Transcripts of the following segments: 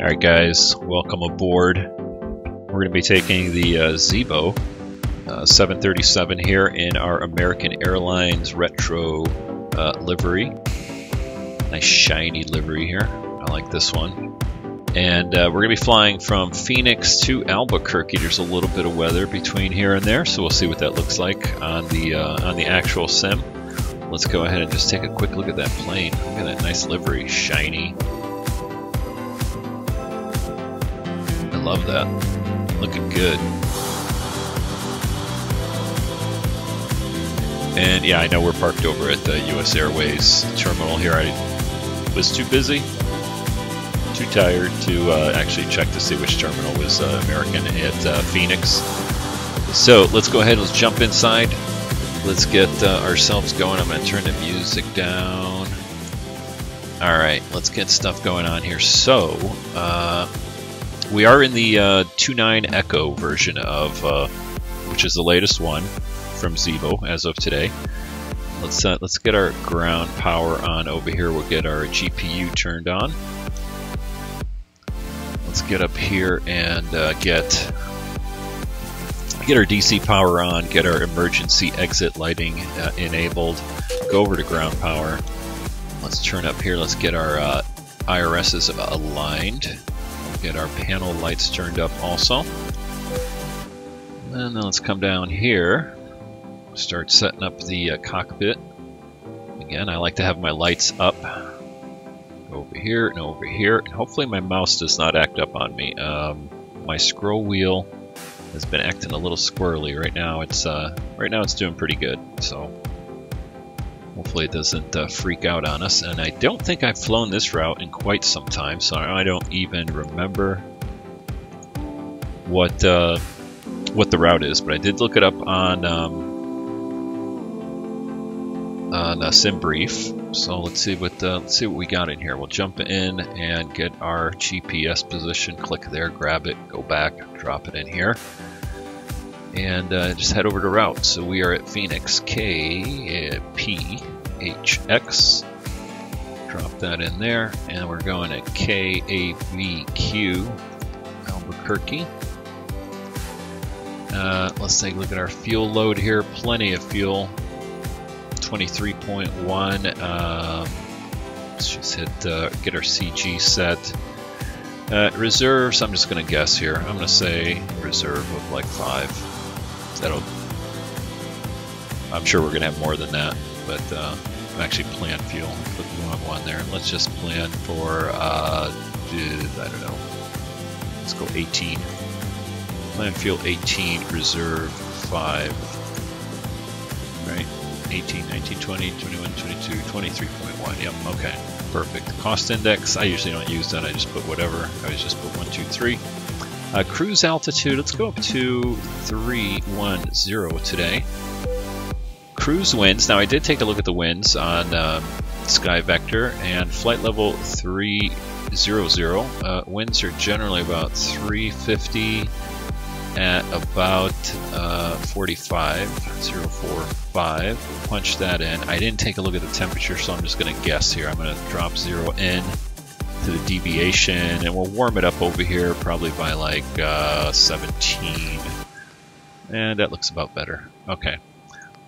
Alright guys, welcome aboard. We're going to be taking the Zibo 737 here in our American Airlines retro livery. Nice shiny livery here. I like this one. And we're going to be flying from Phoenix to Albuquerque. There's a little bit of weather between here and there, so we'll see what that looks like on the actual sim. Let's go ahead and just take a quick look at that plane. Look at that nice livery, shiny. I love that. Looking good. And yeah, I know we're parked over at the US Airways terminal here. I was too busy, too tired to actually check to see which terminal was American at Phoenix. So let's go ahead, let's jump inside. Let's get ourselves going. I'm going to turn the music down. Alright, let's get stuff going on here. So, we are in the 2.9 Echo version of, which is the latest one from Zibo as of today. Let's get our ground power on over here. We'll get our GPU turned on. Let's get up here and get our DC power on, get our emergency exit lighting enabled, go over to ground power. Let's turn up here, let's get our IRSs aligned, get our panel lights turned up also. And then let's come down here, start setting up the cockpit. Again, I like to have my lights up. Go over here and over here, and hopefully my mouse does not act up on me. My scroll wheel has been acting a little squirrely right now. It's doing pretty good, so hopefully it doesn't freak out on us. And I don't think I've flown this route in quite some time, so I don't even remember what the route is. But I did look it up on Sim Brief. So let's see what we got in here. We'll jump in and get our GPS position. Click there, grab it, go back, drop it in here, and just head over to route. So we are at Phoenix, KPHX. Drop that in there, and we're going at KABQ, Albuquerque. Let's take a look at our fuel load here. Plenty of fuel. 23.1. Let's just hit get our CG set. Reserves, I'm just going to guess here. I'm going to say reserve of like 5. I'm sure we're going to have more than that, but actually plan fuel. Put the wrong one there. Let's just plan for I don't know. Let's go 18. Plan fuel 18, reserve 5. Right. 18, 19, 20, 21, 22, 23.1. Yep, okay, perfect. Cost index, I usually don't use that. I just put whatever. I just put 1, 2, 3. Cruise altitude, let's go up to 310 today. Cruise winds, now I did take a look at the winds on SkyVector, and flight level 300. Winds are generally about 350 at about 0.45. Punch that in. I didn't take a look at the temperature, so I'm just going to guess here. I'm going to drop 0 in to the deviation, and we'll warm it up over here probably by like 17. And that looks about better. Okay.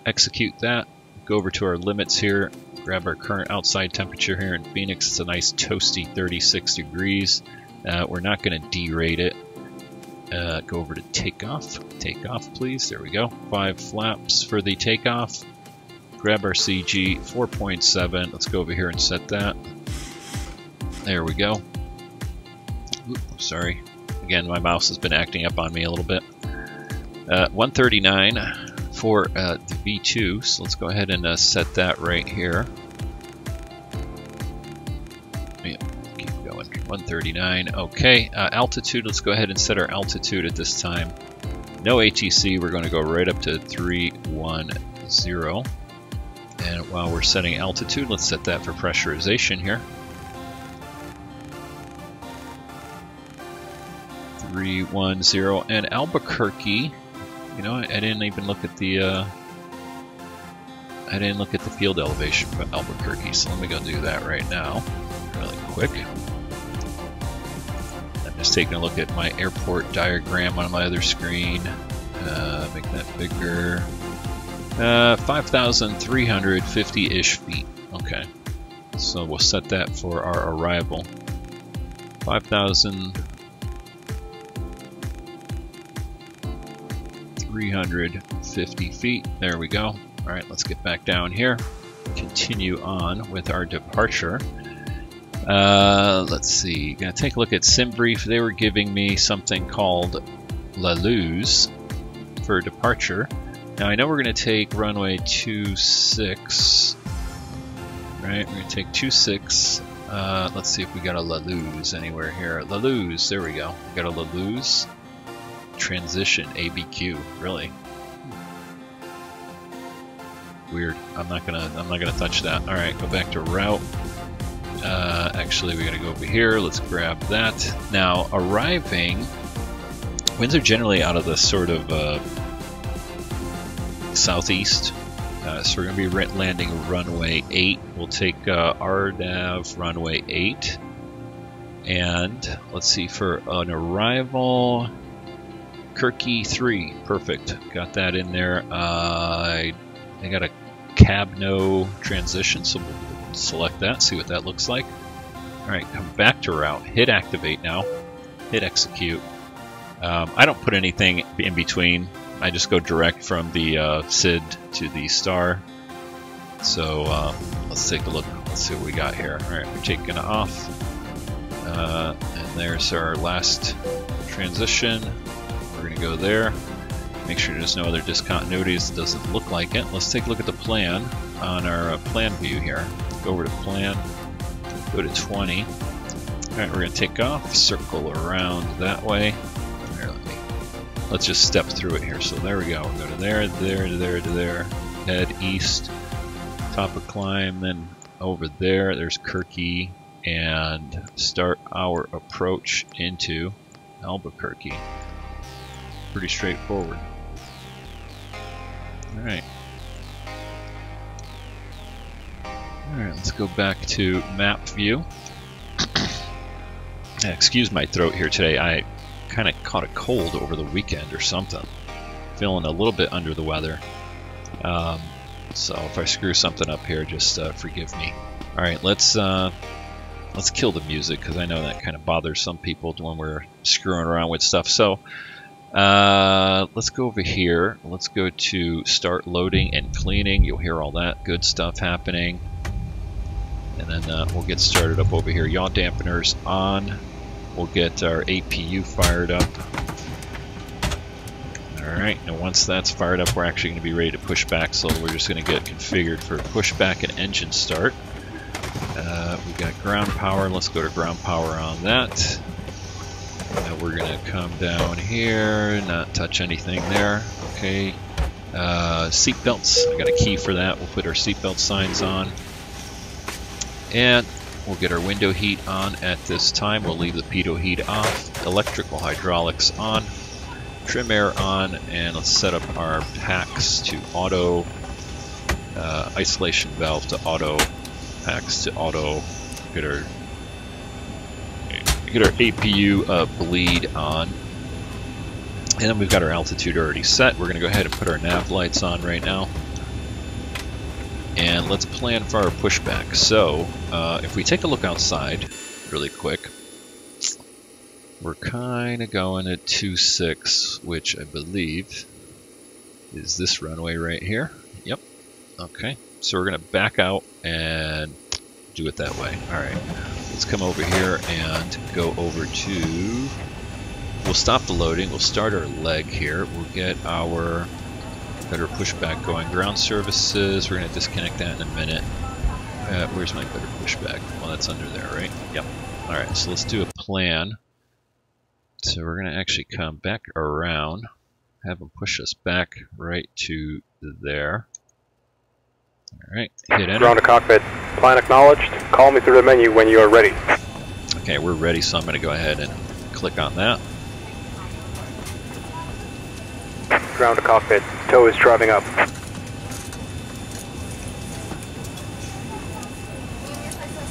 Execute that. Go over to our limits here. Grab our current outside temperature here in Phoenix. It's a nice toasty 36 degrees. We're not going to derate it. Go over to takeoff. Takeoff, please. There we go. 5 flaps for the takeoff. Grab our CG 4.7. Let's go over here and set that. There we go. Oop, sorry. Again, my mouse has been acting up on me a little bit. 139 for the V2. So let's go ahead and set that right here. 139. Okay, altitude, let's go ahead and set our altitude at this time. No ATC, we're going to go right up to 310. And while we're setting altitude, let's set that for pressurization here. 310. And Albuquerque, you know, I didn't even look at the field elevation for Albuquerque, so let me go do that right now, really quick. taking a look at my airport diagram on my other screen. Make that bigger. 5,350-ish feet. Okay. So we'll set that for our arrival. 5,350 feet. There we go. All right, let's get back down here. Continue on with our departure. Let's see. Gonna take a look at SimBrief. They were giving me something called LaLuz for departure. Now I know we're gonna take runway 26. Right, we're gonna take 26. Let's see if we got a LaLuz anywhere here. LaLuz, there we go. We got a LaLuz transition ABQ. Really weird. I'm not gonna touch that. All right, go back to route. Actually, we gotta go over here. Let's grab that. Now, arriving, winds are generally out of the sort of southeast. So we're gonna be landing runway 8. We'll take RNAV runway 8. And let's see, for an arrival, Kirky 3. Perfect. Got that in there. I got a cab-no transition, so we'll select that, see what that looks like. Alright, come back to route. Hit activate now. Hit execute. I don't put anything in between. I just go direct from the SID to the star. So let's take a look. Let's see what we got here. Alright, we're taking off. And there's our last transition. We're going to go there. Make sure there's no other discontinuities. It doesn't look like it. Let's take a look at the plan on our plan view here. Go over to plan, go to 20. Alright, we're going to take off, circle around that way. Here, let's just step through it here. So there we go. We'll go to there, there, to there, to there. Head east, top of climb, then over there. There's Kirky, and start our approach into Albuquerque. Pretty straightforward. Alright. Alright, let's go back to map view. Excuse my throat here today. I kind of caught a cold over the weekend or something. Feeling a little bit under the weather. So if I screw something up here, just forgive me. Alright, let's kill the music, because I know that kind of bothers some people when we're screwing around with stuff. So let's go over here. Let's go to start loading and cleaning. You'll hear all that good stuff happening. And then we'll get started up over here. Yaw dampeners on. We'll get our APU fired up. Alright, and once that's fired up, we're actually going to be ready to push back. So we're just going to get configured for pushback and engine start. We've got ground power. Let's go to ground power on that. Now we're going to come down here, not touch anything there. Okay. Seat belts. I got a key for that. We'll put our seatbelt signs on. And we'll get our window heat on at this time. We'll leave the pitot heat off. Electrical hydraulics on. Trim air on. And let's set up our packs to auto. Isolation valve to auto. Packs to auto. Get our APU bleed on. And then we've got our altitude already set. We're going to go ahead and put our nav lights on right now. And let's plan for our pushback. So, if we take a look outside really quick, we're kind of going at 26, which I believe is this runway right here. Yep. Okay. So we're going to back out and do it that way. Alright. Let's come over here and go over to... We'll stop the loading. We'll start our leg here. We'll get our better pushback going. Ground services, we're going to disconnect that in a minute. Where's my better pushback? Well, that's under there, right? Yep. Alright, so let's do a plan. So we're going to actually come back around, have them push us back right to there. Alright, hit enter. Ground to cockpit. Plan acknowledged. Call me through the menu when you are ready. Okay, we're ready, so I'm going to go ahead and click on that. Ground to cockpit. Tow is driving up.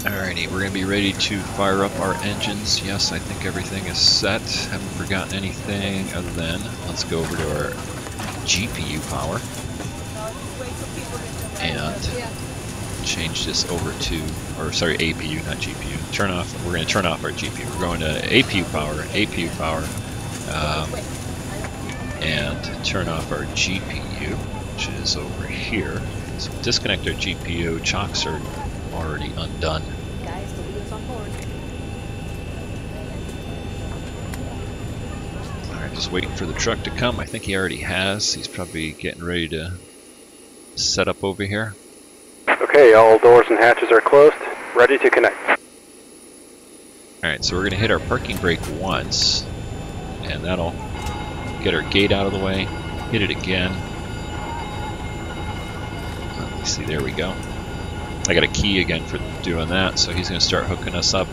Alright, Alrighty, we're going to be ready to fire up our engines. Yes, I think everything is set. Haven't forgotten anything other than, let's go over to our GPU power and change this over to, or sorry, APU, not GPU. Turn off, we're going to turn off our GPU. We're going to APU power, and turn off our GPU, which is over here. So disconnect our GPU, chocks are already undone. Alright, just waiting for the truck to come. I think he already has. He's probably getting ready to set up over here. Okay, all doors and hatches are closed. Ready to connect. Alright, so we're going to hit our parking brake once, and that'll get our gate out of the way. Hit it again. Let me see, there we go. I got a key again for doing that, so he's going to start hooking us up.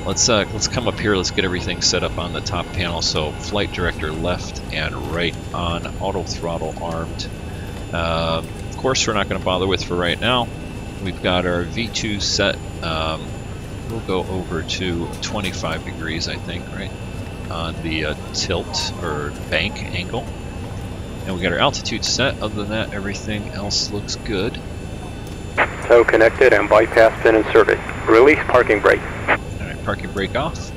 Let's come up here. Let's get everything set up on the top panel. So flight director left and right on, auto throttle armed. Of course, we're not going to bother with for right now. We've got our V2 set. We'll go over to 25 degrees, I think, right on the tilt or bank angle. And we got our altitude set. Other than that, everything else looks good. Tow connected and bypass pin inserted. Release parking brake. Alright, parking brake off.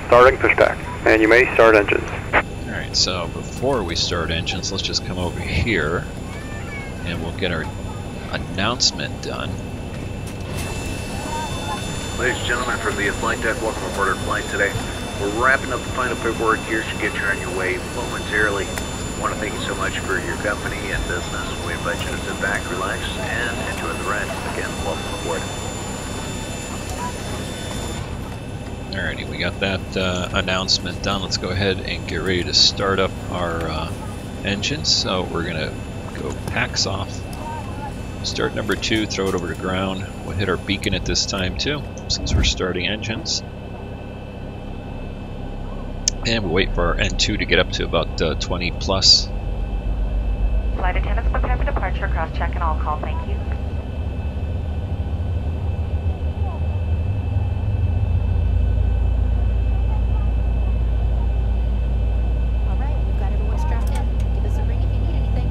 Starting pushback. And you may start engines. Alright, so before we start engines, let's just come over here and we'll get our announcement done. Ladies and gentlemen, from the flight deck, welcome aboard our flight today. We're wrapping up the final paperwork here to get you on your way momentarily. I want to thank you so much for your company and business. We invite you to sit back, relax, and enjoy the ride. Again, welcome aboard. Alrighty, we got that announcement done. Let's go ahead and get ready to start up our engines. So we're going to go packs off. Start number 2, throw it over to ground. We'll hit our beacon at this time too, since we're starting engines. And we'll wait for our N2 to get up to about 20 plus. Flight attendants prepare for departure, cross-check and all call, thank you. Alright, we've got everyone strapped in. Give us a ring if you need anything.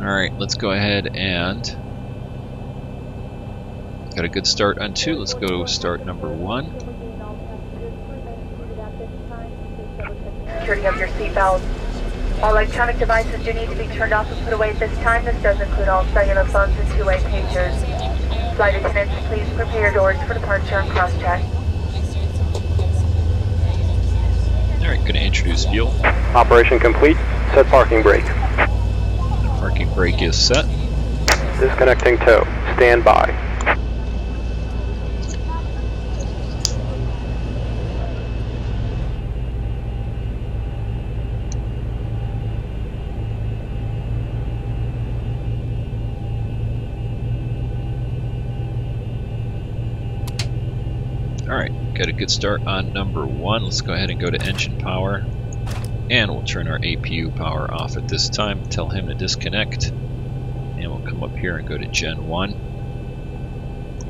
Alright, let's go ahead and got a good start on 2. Let's go start number 1. Security of your seatbelt. All electronic devices do need to be turned off and put away at this time. This does include all cellular phones and two-way pagers. Flight attendants, please prepare your doors for departure and cross-check. Alright, going to introduce fuel. Operation complete. Set parking brake. Parking brake is set. Disconnecting tow. Stand by. Alright, got a good start on number 1. Let's go ahead and go to engine power. And we'll turn our APU power off at this time. Tell him to disconnect. And we'll come up here and go to Gen 1.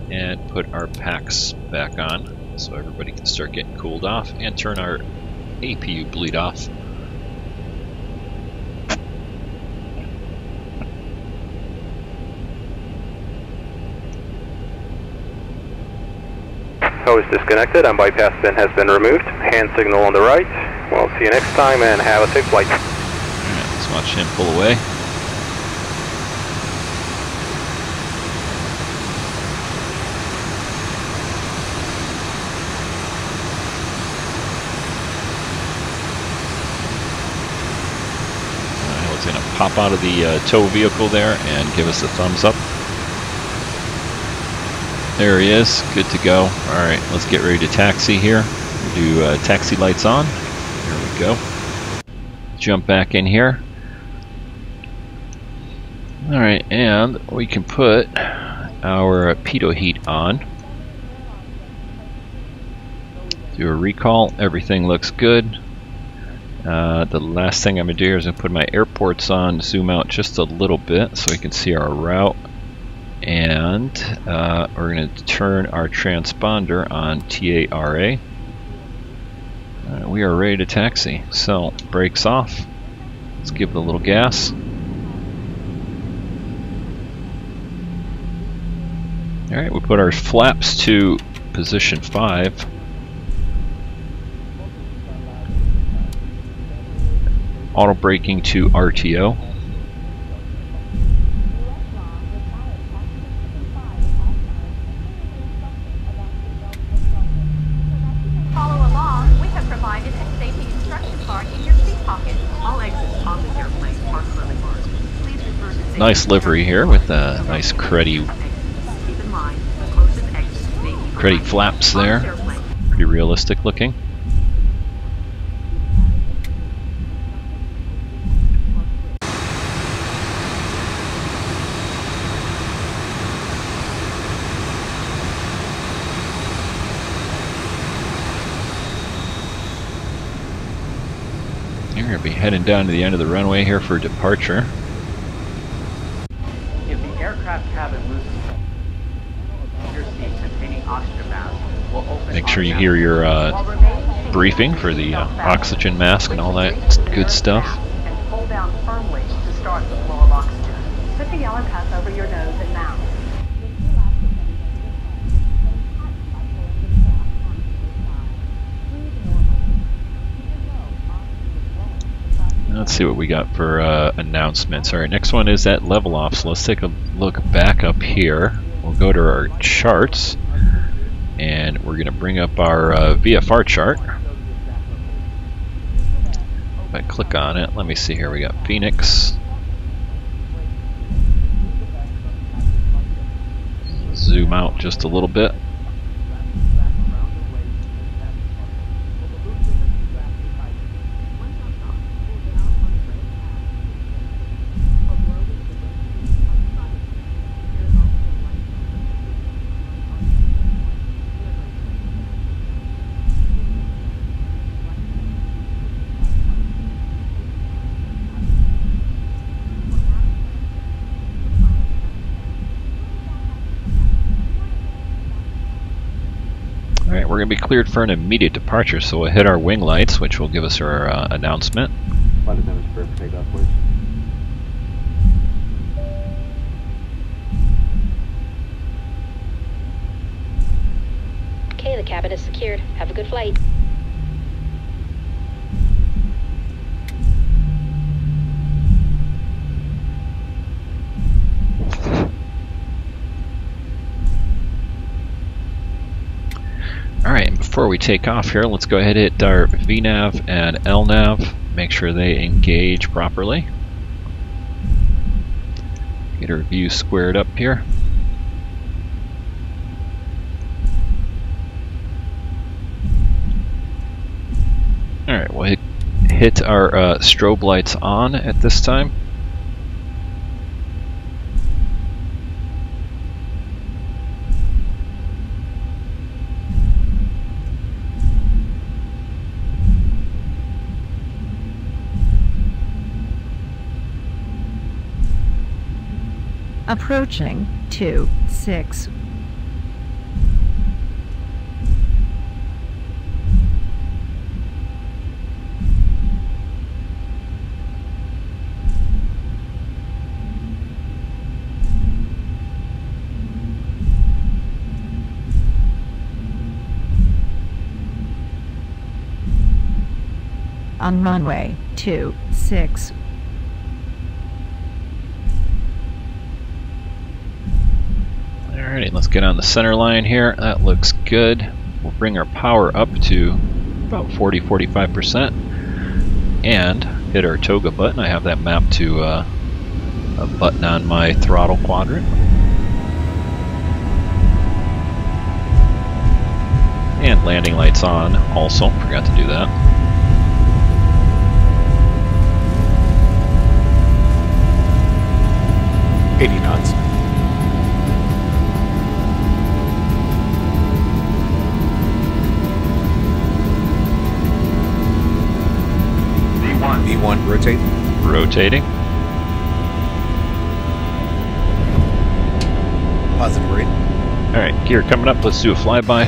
And put our packs back on so everybody can start getting cooled off. And turn our APU bleed off. Tow is disconnected and bypass pin has been removed. Hand signal on the right. We'll see you next time and have a safe flight. Alright, let's watch him pull away. He's going to pop out of the tow vehicle there and give us a thumbs up. There he is, good to go. Alright, let's get ready to taxi here. We'll do taxi lights on. There we go. Jump back in here. Alright, and we can put our pitot heat on. Do a recall, everything looks good. The last thing I'm going to do is I'm going to put my airports on, zoom out just a little bit so we can see our route. And we're going to turn our transponder on TARA. We are ready to taxi. So, brakes off. Let's give it a little gas. Alright, we put our flaps to position 5. Auto braking to RTO. Follow along. We have provided a safety instruction card in your seat pocket. All exits on the airplane are clearly marked. Please refer to Nice livery here with a nice cruddy flaps there. Pretty realistic looking. We're going to be heading down to the end of the runway here for departure. If the aircraft cabin loses your seat containing oxygen mask, will open. Make sure you hear your briefing for the oxygen mask and all that good stuff. And pull down firmly to start the flow of oxygen. Put the yellow cuff over your nose and mouth. Let's see what we got for announcements. Alright, next one is at level off, so let's take a look back up here. We'll go to our charts, and we're going to bring up our VFR chart. If I click on it, let me see here, we got Phoenix. Zoom out just a little bit. Alright, we're going to be cleared for an immediate departure, so we'll hit our wing lights, which will give us our announcement. Flight attendants for takeoff, please. Okay, the cabin is secured. Have a good flight. Alright, before we take off here, let's go ahead and hit our VNAV and LNAV. Make sure they engage properly. Get our view squared up here. Alright, we'll hit our strobe lights on at this time. Approaching 26. On runway 26. Alrighty, let's get on the center line here. That looks good. We'll bring our power up to about 40-45% and hit our toga button. I have that mapped to a button on my throttle quadrant. And landing lights on also, forgot to do that. knots. V1, rotate. Rotating. Positive rate. Alright, gear coming up. Let's do a flyby.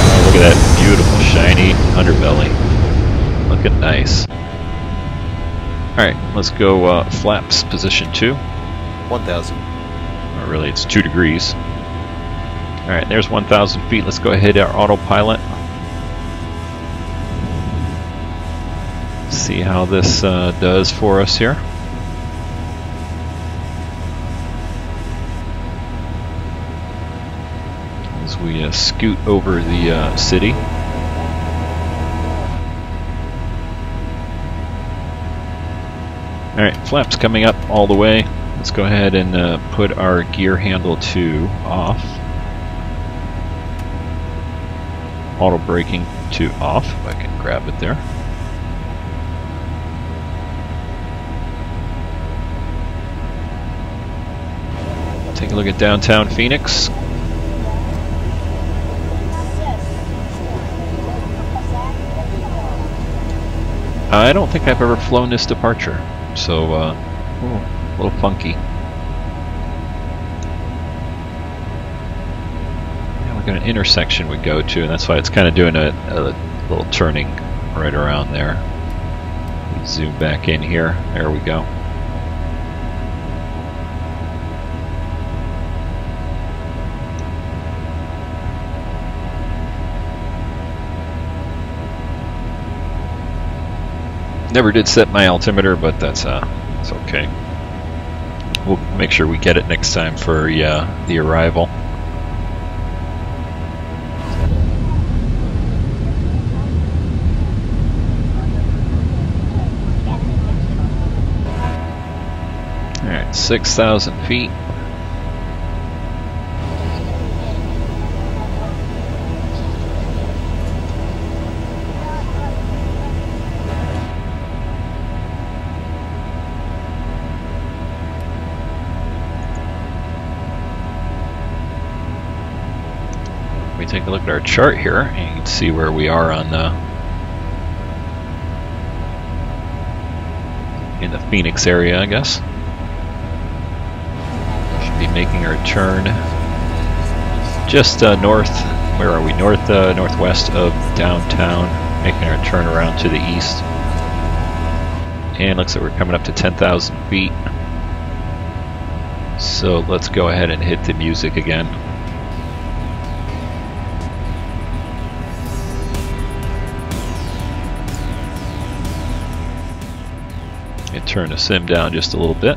Oh, look at that beautiful, shiny underbelly. Looking nice. Alright, let's go flaps position 2. 1,000. Or really, it's 2 degrees. Alright, there's 1,000 feet. Let's go ahead our autopilot. See how this does for us here. As we scoot over the city. Alright, flaps coming up all the way. Let's go ahead and put our gear handle to off. Auto braking to off, if I can grab it there. Take a look at downtown Phoenix. I don't think I've ever flown this departure, so a little funky. An intersection we go to, and that's why it's kind of doing a little turning right around there. Zoom back in here. There we go. Never did set my altimeter, but that's it's okay. We'll make sure we get it next time for the arrival. Alright, 6,000 feet. We take a look at our chart here, and you can see where we are on in the Phoenix area, I guess. Be making our turn just north. Where are we? Northwest of downtown, making our turn around to the east. And looks like we're coming up to 10,000 feet. So let's go ahead and hit the music again. And turn the sim down just a little bit.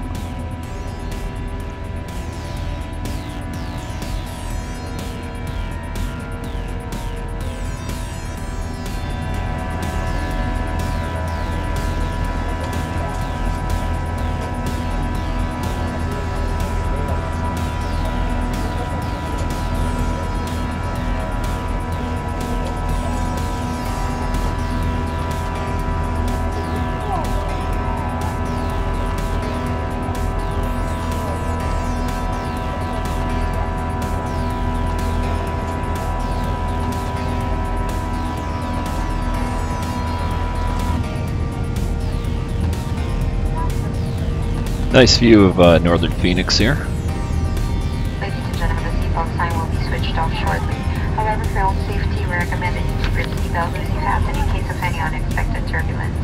Nice view of northern Phoenix here. Ladies and gentlemen, the seatbelt sign will be switched off shortly. However, for your own safety, we recommend that you keep your seatbelt loosely fastened in case of any unexpected turbulence.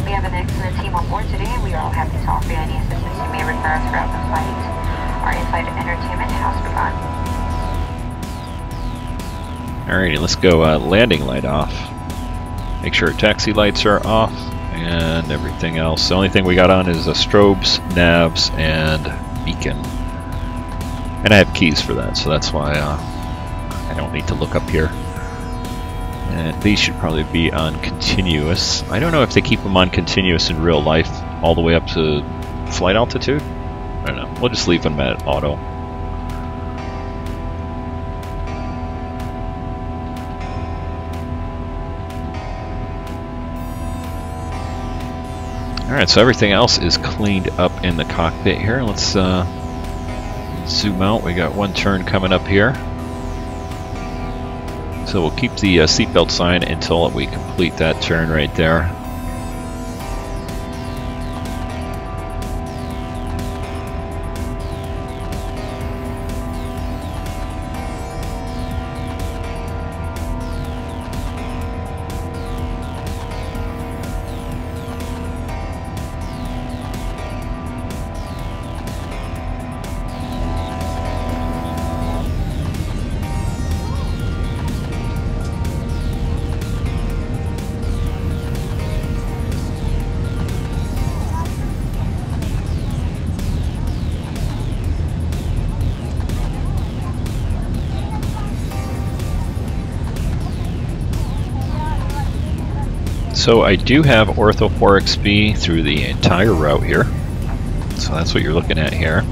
We have an excellent team on board today, and we are all happy to offer you any assistance you may require throughout the flight. Our in-flight entertainment has begun. Alrighty, let's go landing light off. Make sure taxi lights are off. And everything else. The only thing we got on is strobes, navs, and beacon. And I have keys for that, so that's why I don't need to look up here. And these should probably be on continuous. I don't know if they keep them on continuous in real life all the way up to flight altitude. I don't know. We'll just leave them at auto. Alright, so everything else is cleaned up in the cockpit here. Let's zoom out. We got one turn coming up here. So we'll keep the seatbelt sign until we complete that turn right there. So I do have Ortho 4XB through the entire route here. So that's what you're looking at here.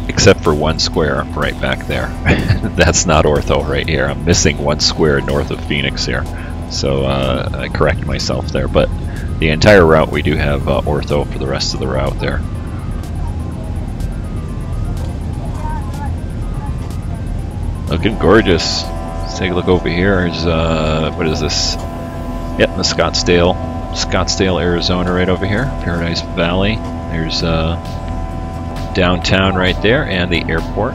Except for one square right back there. That's not Ortho right here. I'm missing one square north of Phoenix here. So I correct myself there. But the entire route we do have Ortho for the rest of the route there. Looking gorgeous. Let's take a look over here. There's, what is this? Yep, the Scottsdale, Arizona right over here. Paradise Valley. There's downtown right there and the airport.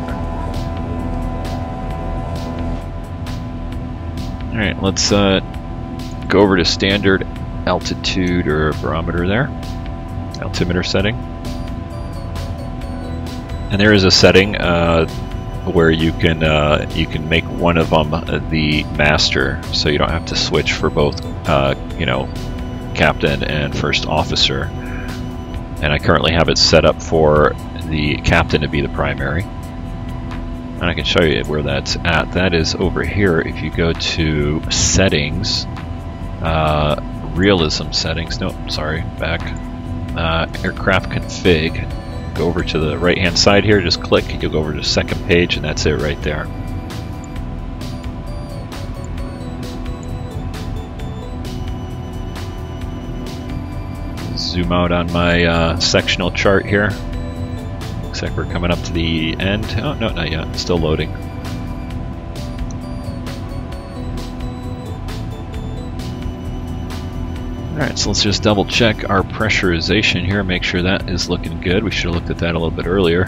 Alright, let's go over to standard altitude or barometer there. Altimeter setting. And there is a setting where you can make one of them the master, so you don't have to switch for both, you know, captain and first officer. And I currently have it set up for the captain to be the primary. And I can show you where that's at. That is over here. If you go to settings, realism settings. Nope, sorry, back. Aircraft config. Go over to the right hand side here, just click and you'll go over to the second page, and that's it right there. Zoom out on my sectional chart here. Looks like we're coming up to the end. Oh no, not yet, still loading. Alright, so let's just double check our pressurization here, make sure that is looking good. We should have looked at that a little bit earlier.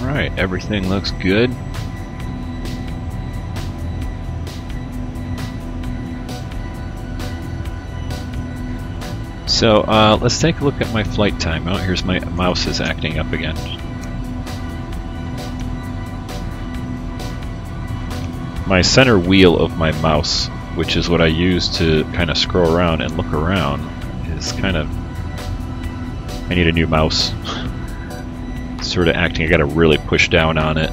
Alright, everything looks good. So let's take a look at my flight time. Oh, here's my mouse is acting up again. My center wheel of my mouse, which is what I use to kind of scroll around and look around, is kind of... I need a new mouse. It's sort of acting, I gotta really push down on it.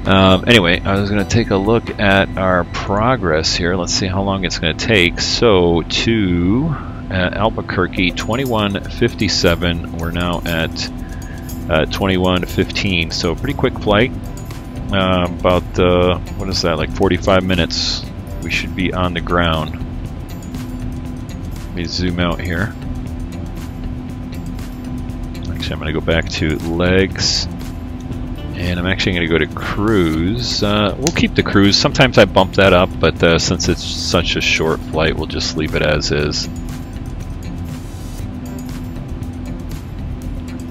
Anyway, I was going to take a look at our progress here. Let's see how long it's going to take. So to Albuquerque, 21:57. We're now at 21:15. So pretty quick flight. About what is that? Like 45 minutes. We should be on the ground. Let me zoom out here. Actually, I'm going to go back to legs. And I'm actually going to go to cruise. We'll keep the cruise. Sometimes I bump that up, but since it's such a short flight, we'll just leave it as is.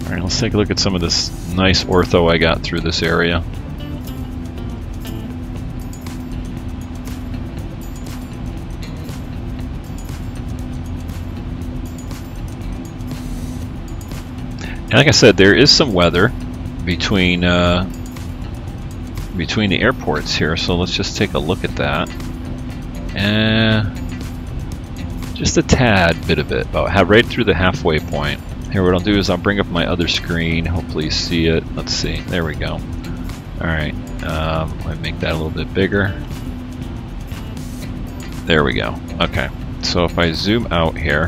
Alright, let's take a look at some of this nice ortho I got through this area. And like I said, there is some weather between the airports here, so let's just take a look at that. And just a tad bit of it, about right through the halfway point, Here, what I'll do is I'll bring up my other screen. Hopefully you see it. Let's see. There we go. Alright. Let me make that a little bit bigger. There we go. Okay. So if I zoom out here,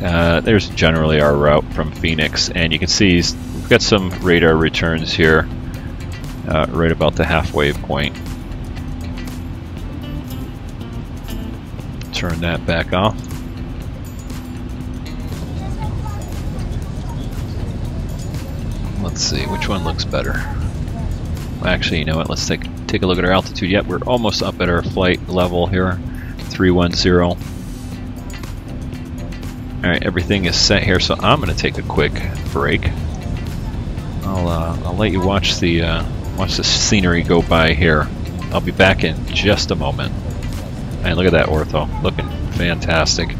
there's generally our route from Phoenix, and you can see we've got some radar returns here right about the halfway point. Turn that back off. Let's see, which one looks better? Actually, you know what, let's take a look at our altitude. Yep, we're almost up at our flight level here, 310. Alright, everything is set here, so I'm going to take a quick break. I'll let you watch the scenery go by here. I'll be back in just a moment. And look at that ortho, looking fantastic.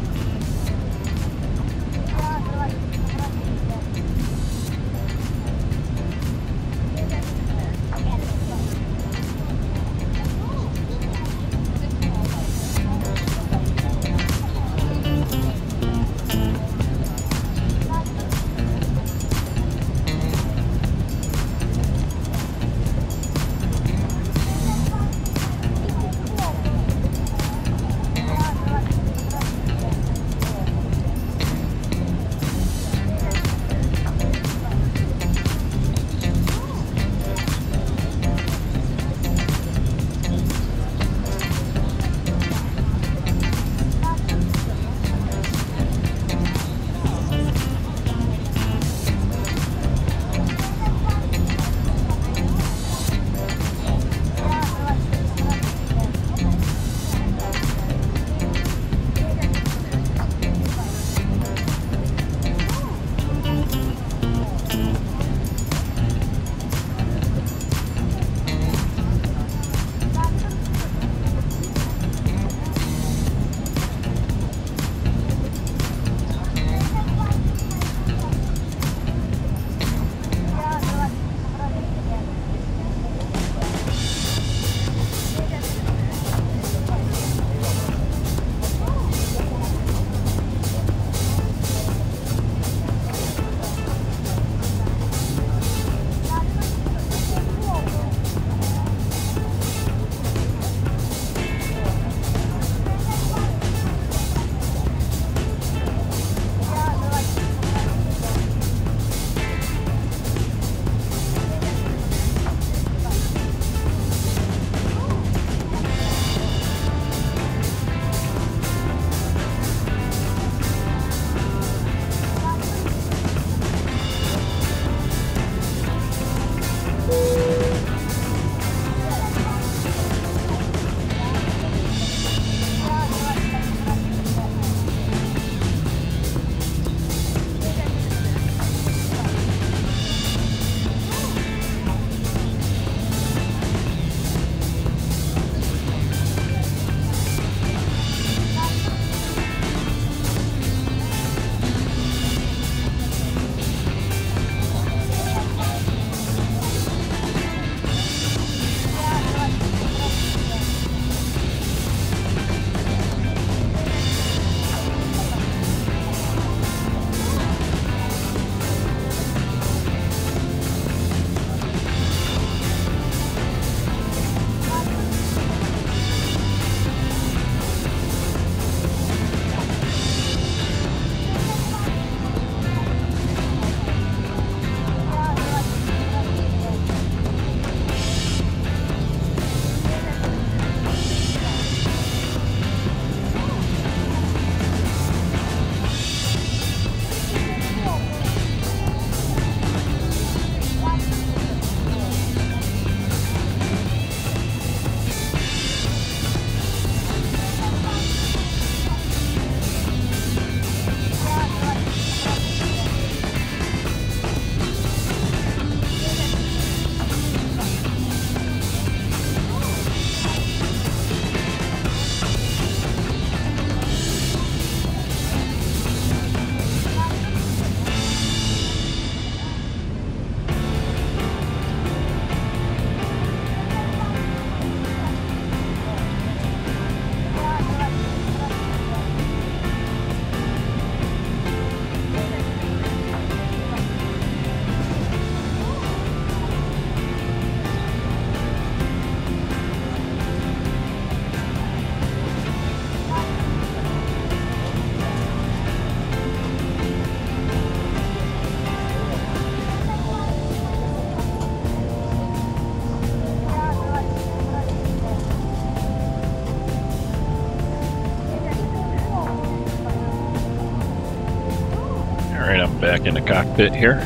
Back in the cockpit here.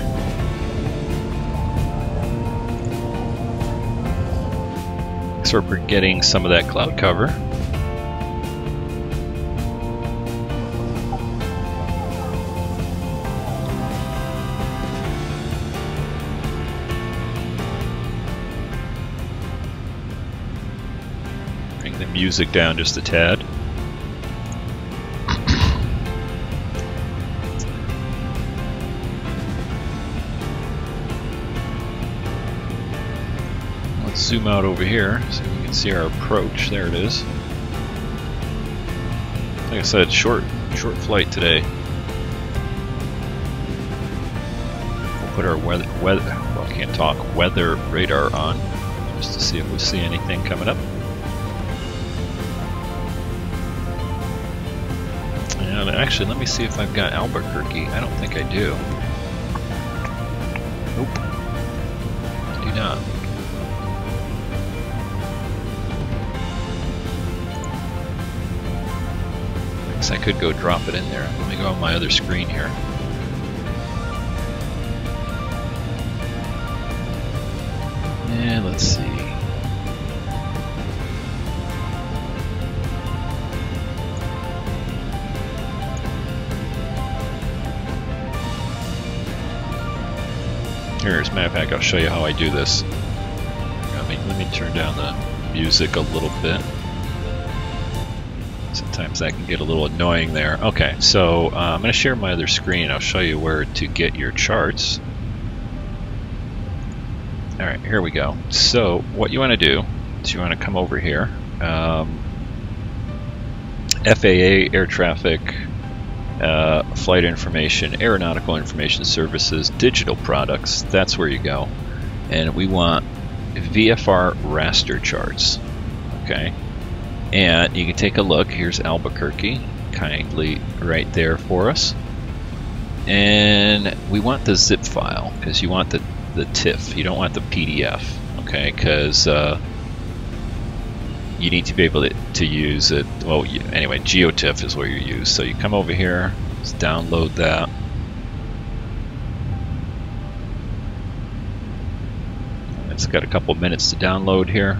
So we're getting some of that cloud cover. Bring the music down just a tad. Zoom out over here so we can see our approach. There it is. Like I said, short flight today. We'll put our weather well, I can't talk, weather radar on just to see if we see anything coming up. And actually, let me see if I've got Albuquerque. I don't think I do. Nope. I do not. I could go drop it in there. Let me go on my other screen here. And let's see. Here's matter of fact, I'll show you how I do this. Let me turn down the music a little bit. Sometimes that can get a little annoying there. Okay, so I'm going to share my other screen. I'll show you where to get your charts. Alright, here we go. So what you want to do is you want to come over here. FAA, air traffic, flight information, aeronautical information services, digital products. That's where you go. And we want VFR raster charts. Okay. And you can take a look. Here's Albuquerque, kindly right there for us. And we want the zip file because you want the TIFF. You don't want the PDF, okay? Because you need to be able to use it. Well, anyway, GeoTIFF is where you use. So you come over here, just download that. It's got a couple minutes to download here.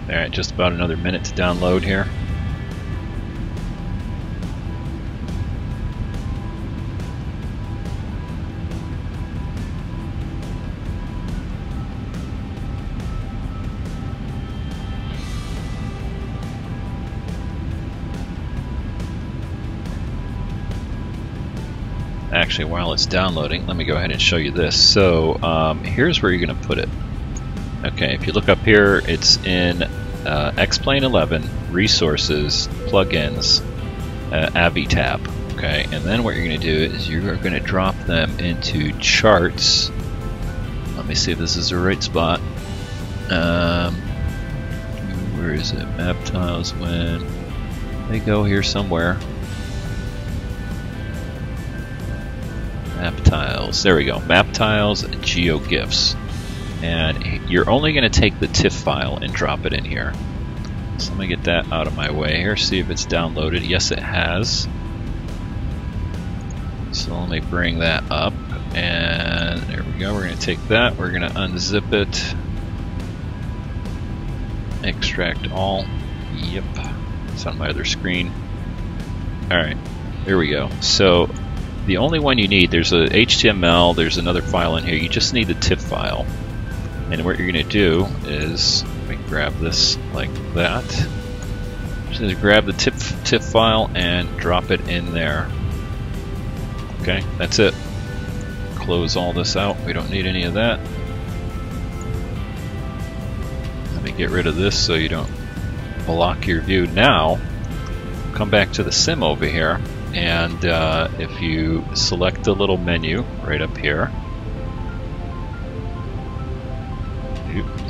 Alright, just about another minute to download here. Actually, while it's downloading, let me go ahead and show you this. So here's where you're going to put it. Okay, if you look up here, it's in X-Plane 11, Resources, Plugins, AviTab. Okay, and then what you're going to do is you're going to drop them into Charts. Let me see if this is the right spot. Where is it? Map tiles, when they go here somewhere. Map tiles. There we go. Map tiles, GeoGIFs. And you're only going to take the TIFF file and drop it in here. So let me get that out of my way here, see if it's downloaded. Yes, it has. So let me bring that up. And there we go. We're going to take that. We're going to unzip it. Extract all. Yep. It's on my other screen. Alright. There we go. So the only one you need, there's a HTML, there's another file in here. You just need the TIFF file. And what you're going to do is, let me grab this like that. Just grab the TIFF file and drop it in there. Okay, that's it. Close all this out. We don't need any of that. Let me get rid of this so you don't block your view. Now, come back to the sim over here, and if you select the little menu right up here,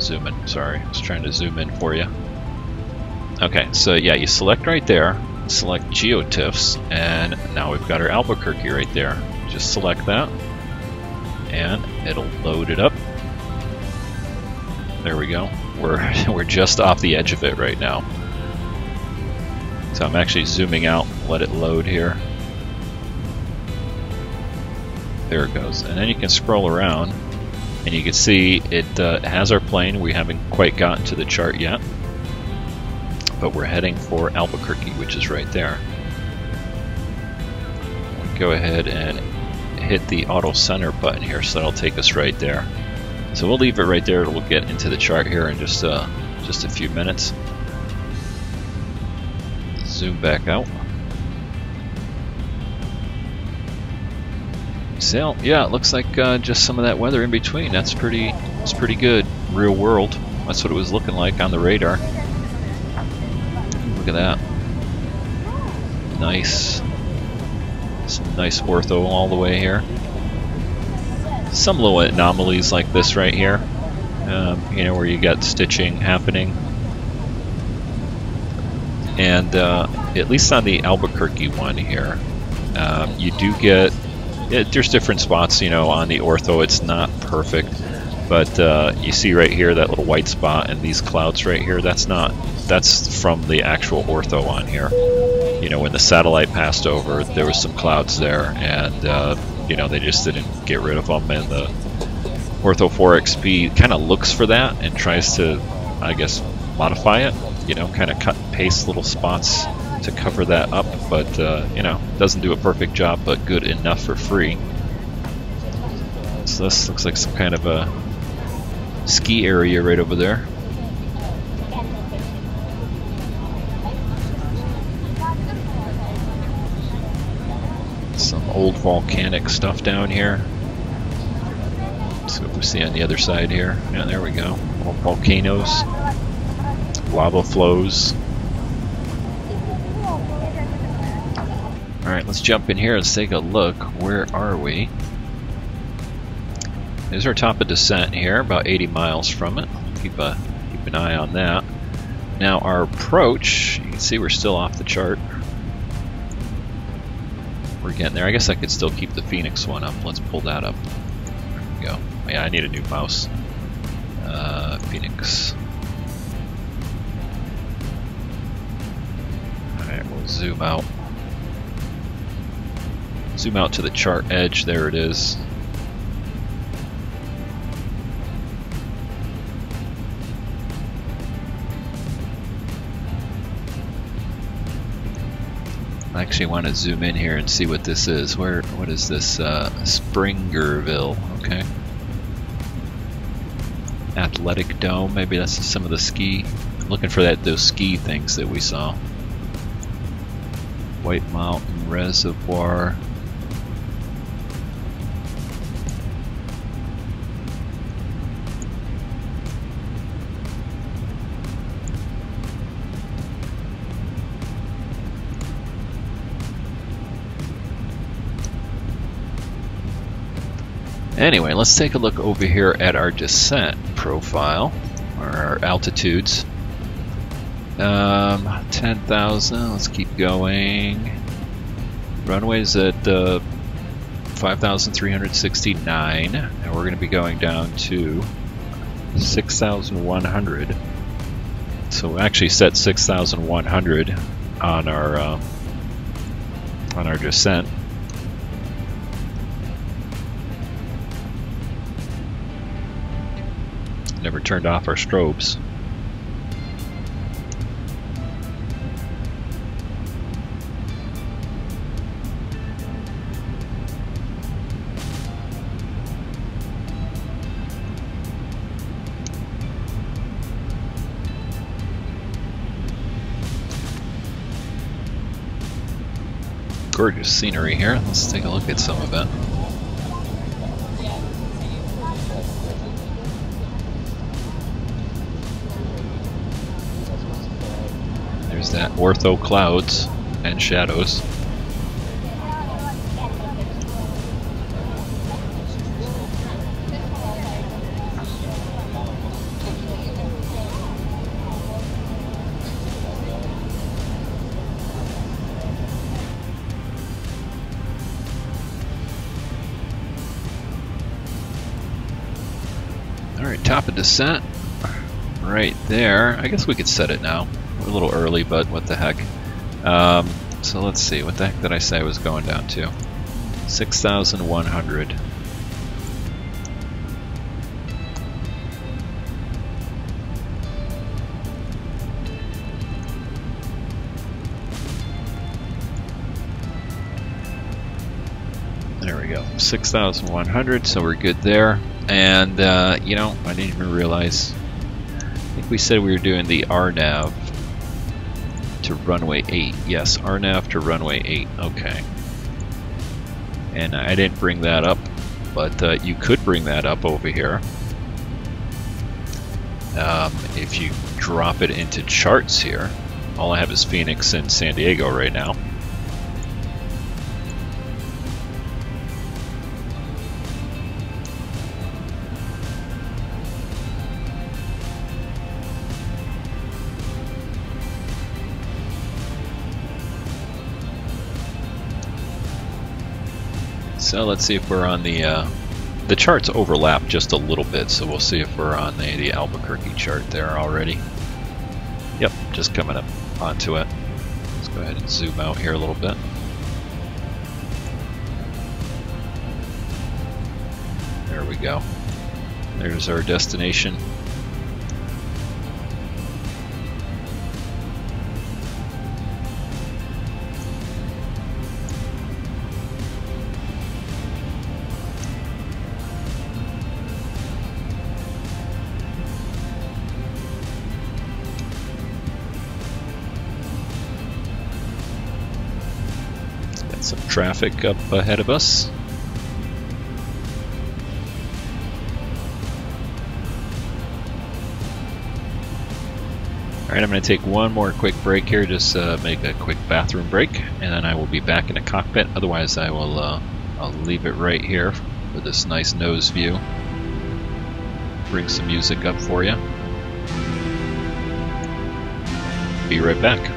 Zoom in, sorry. I was trying to zoom in for you. Okay, so yeah, you select right there, select GeoTIFFs, and now we've got our Albuquerque right there. Just select that, and it'll load it up. There we go. We're just off the edge of it right now. So I'm actually zooming out, let it load here. There it goes. And then you can scroll around, and you can see it has our plane. We haven't quite gotten to the chart yet, but we're heading for Albuquerque, which is right there. Go ahead and hit the auto center button here, so that'll take us right there. So we'll leave it right there. We'll get into the chart here in just a few minutes. Zoom back out. So yeah, it looks like just some of that weather in between. It's pretty good. Real world. That's what it was looking like on the radar. Look at that. Nice. Some nice ortho all the way here. Some little anomalies like this right here. You know, where you got stitching happening. And at least on the Albuquerque one here, you do get, there's different spots, you know, on the ortho. It's not perfect, but you see right here that little white spot and these clouds right here, that's from the actual ortho on here. You know, when the satellite passed over, there was some clouds there, and you know, they just didn't get rid of them, and the Ortho 4XP kind of looks for that and tries to, I guess, modify it. You know, kind of cut and paste little spots to cover that up, but you know, doesn't do a perfect job, but good enough for free. So this looks like some kind of a ski area right over there. Some old volcanic stuff down here. Let's see what we see on the other side here. Yeah, there we go. Old volcanoes. Lava flows. Alright, let's jump in here. Let's take a look. Where are we? There's our top of descent here, about 80 miles from it. Keep an eye on that. Now our approach, you can see we're still off the chart. We're getting there. I guess I could still keep the Phoenix one up. Let's pull that up. There we go. Yeah, I need a new mouse. Phoenix. Alright, we'll zoom out. Zoom out to the chart edge. There it is. I actually want to zoom in here and see what this is. What is this? Springerville. Okay. Athletic Dome. Maybe that's some of the ski. Looking for those ski things that we saw. White Mountain Reservoir. Anyway, let's take a look over here at our descent profile, or our altitudes. 10,000, let's keep going. Runway's at 5,369, and we're going to be going down to 6,100. So we actually set 6,100 on our descent. Never turned off our strobes. Gorgeous scenery here. Let's take a look at some of it. There's that ortho clouds and shadows. Alright, top of descent. Right there. I guess we could set it now. We're a little early, but what the heck. So let's see, what the heck did I say I was going down to? 6,100. There we go, 6,100, so we're good there. And, you know, I didn't even realize, I think we said we were doing the RNAV to runway 8. Yes, RNAV to runway 8, okay. And I didn't bring that up, but you could bring that up over here. If you drop it into charts here, all I have is Phoenix and San Diego right now. So let's see if we're on the charts overlap just a little bit, so we'll see if we're on the Albuquerque chart there already. Yep, just coming up onto it. Let's go ahead and zoom out here a little bit. There we go. There's our destination. Some traffic up ahead of us. Alright, I'm going to take one more quick break here, just make a quick bathroom break, and then I will be back in the cockpit. Otherwise I will I'll leave it right here for this nice nose view. Bring some music up for you. Be right back.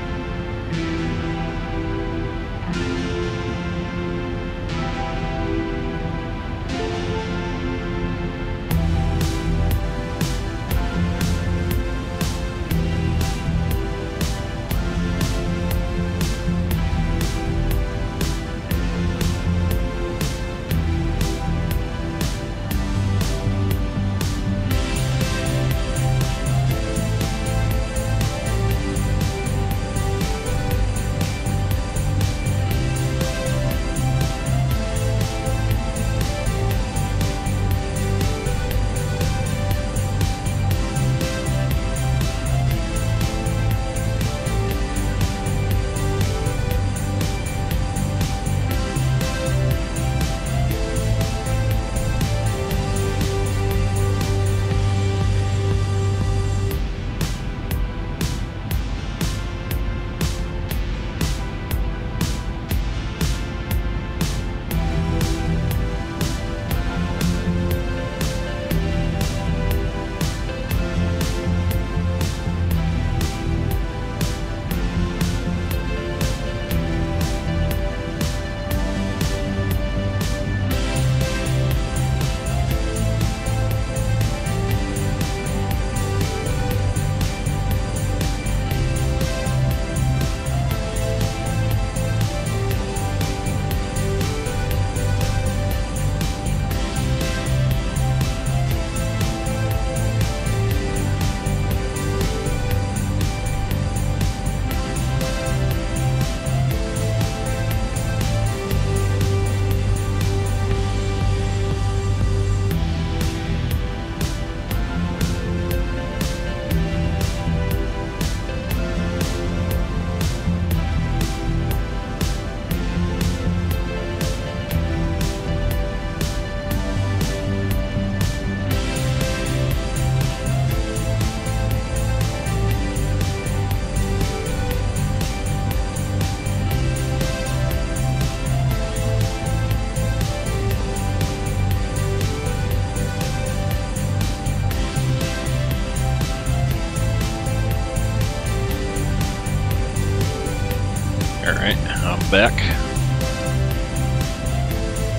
Alright, I'm back.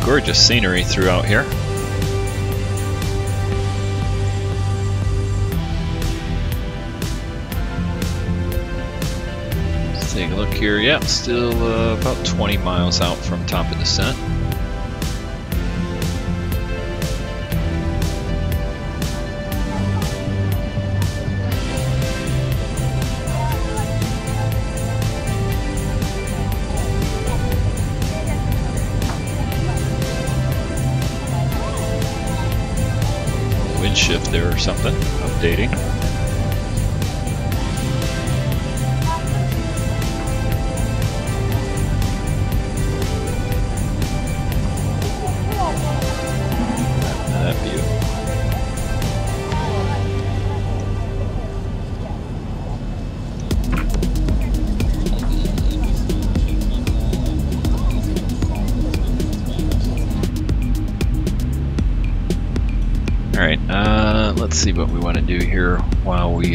Gorgeous scenery throughout here. Take a look here. Yeah, still about 20 miles out from top of descent. Wind shift there or something, updating. That view. Alright, let's see what we want to do here while we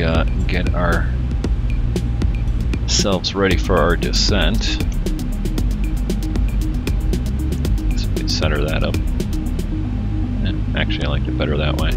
get ourselves ready for our descent. So we can center that up. Actually, I like it better that way.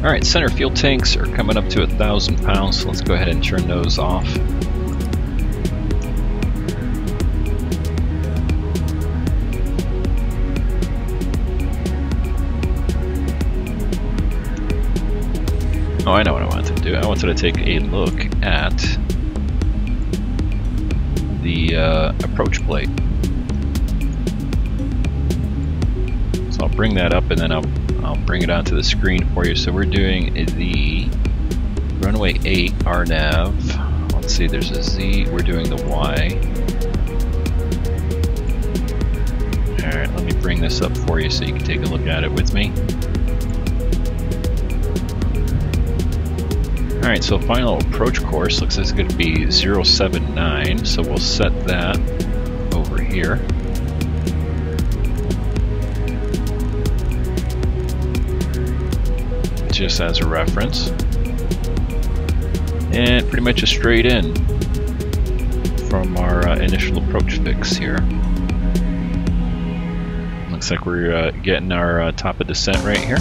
Alright, center fuel tanks are coming up to 1,000 pounds, so let's go ahead and turn those off. Oh, I know what I wanted to do. I wanted to take a look at the approach plate. So I'll bring that up and then I'll bring it onto the screen for you. So we're doing the runway 8 RNAV. Let's see, there's a Z. We're doing the Y. Alright, let me bring this up for you so you can take a look at it with me. Alright, so final approach course looks like it's going to be 079, so we'll set that over here. Just as a reference. And pretty much a straight in from our initial approach fix here. Looks like we're getting our top of descent right here.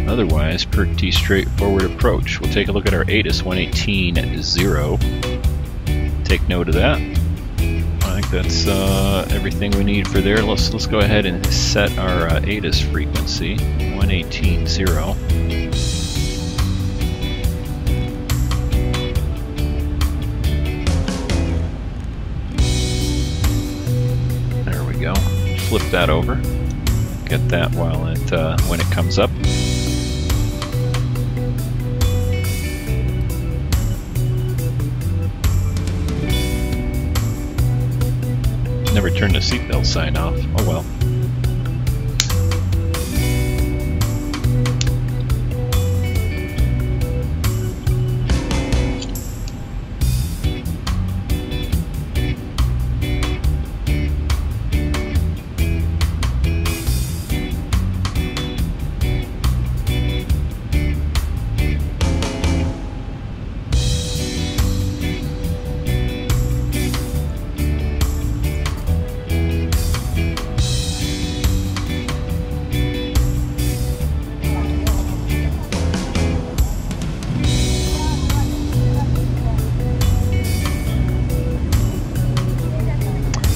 Otherwise, pretty straightforward approach. We'll take a look at our ATIS 118.0. Take note of that. I think that's everything we need for there. Let's go ahead and set our ATIS frequency 118.0. There we go. Flip that over. Get that while it when it comes up. Never turned the seatbelt sign off. Oh well.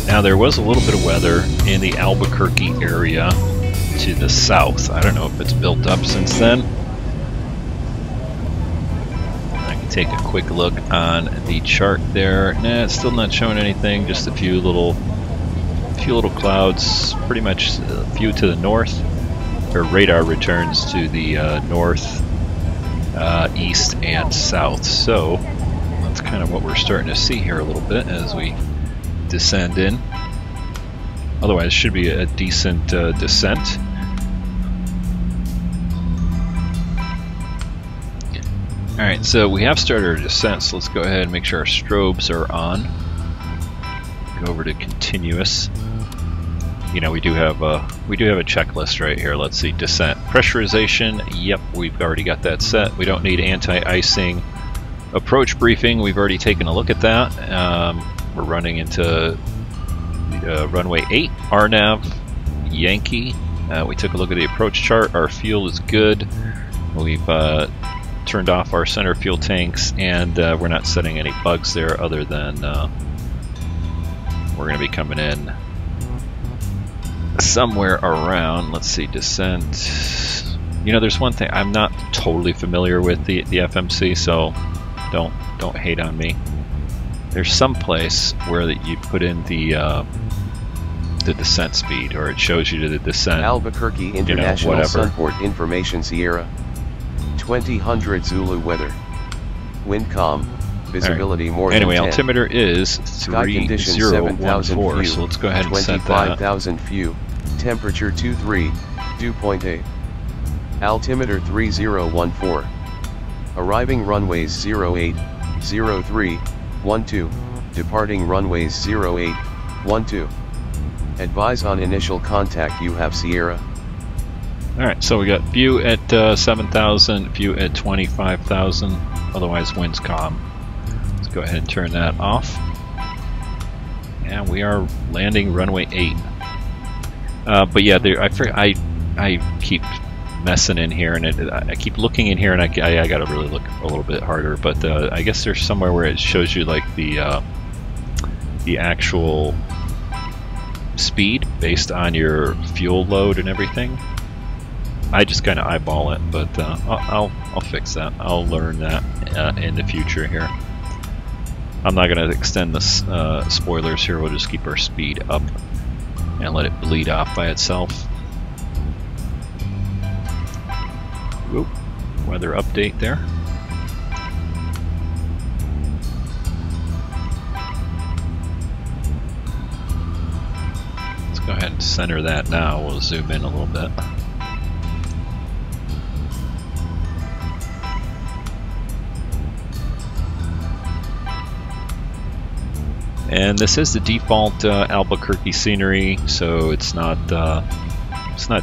Now there was a little bit of weather in the Albuquerque area to the south. I don't know if it's built up since then. I can take a quick look on the chart there. Nah, it's still not showing anything, just a few little clouds, pretty much a few to the north. Our radar returns to the north, east, and south. So that's kind of what we're starting to see here a little bit as we descend in. Otherwise, it should be a decent descent. Alright, so we have started our descent, so let's go ahead and make sure our strobes are on. Go over to continuous. You know, we do have a checklist right here. Let's see, descent pressurization. Yep, we've already got that set. We don't need anti-icing. Approach briefing. We've already taken a look at that. We're running into runway 8, RNAV, Yankee. We took a look at the approach chart. Our fuel is good. We've turned off our center fuel tanks, and we're not setting any bugs there other than we're going to be coming in somewhere around, let's see, descent. You know, there's one thing, I'm not totally familiar with the FMC, so don't hate on me. There's some place where you put in the descent speed, or it shows you the descent. Albuquerque International, you know, Sunport Information Sierra 2000 Zulu weather. Wind calm. Visibility more anyway, than 10. altimeter is 3014, so let's go ahead and set that. 25,000 few. Temperature 23, dew point 8. Altimeter 3014. Arriving runways 08, 03, 12. Departing runways 08, 12. Advise on initial contact. You have Sierra. Alright, so we got view at 7,000, view at 25,000, otherwise wind's calm. Let's go ahead and turn that off. And we are landing runway 8. But yeah, I keep messing in here, and I keep looking in here, and I gotta really look a little bit harder. But I guess there's somewhere where it shows you like the actual speed based on your fuel load and everything. I just kind of eyeball it, but I'll fix that. I'll learn that in the future here. I'm not going to extend the spoilers here. We'll just keep our speed up and let it bleed off by itself. Oop, weather update there. Let's go ahead and center that now. We'll zoom in a little bit. And this is the default Albuquerque scenery, so it's not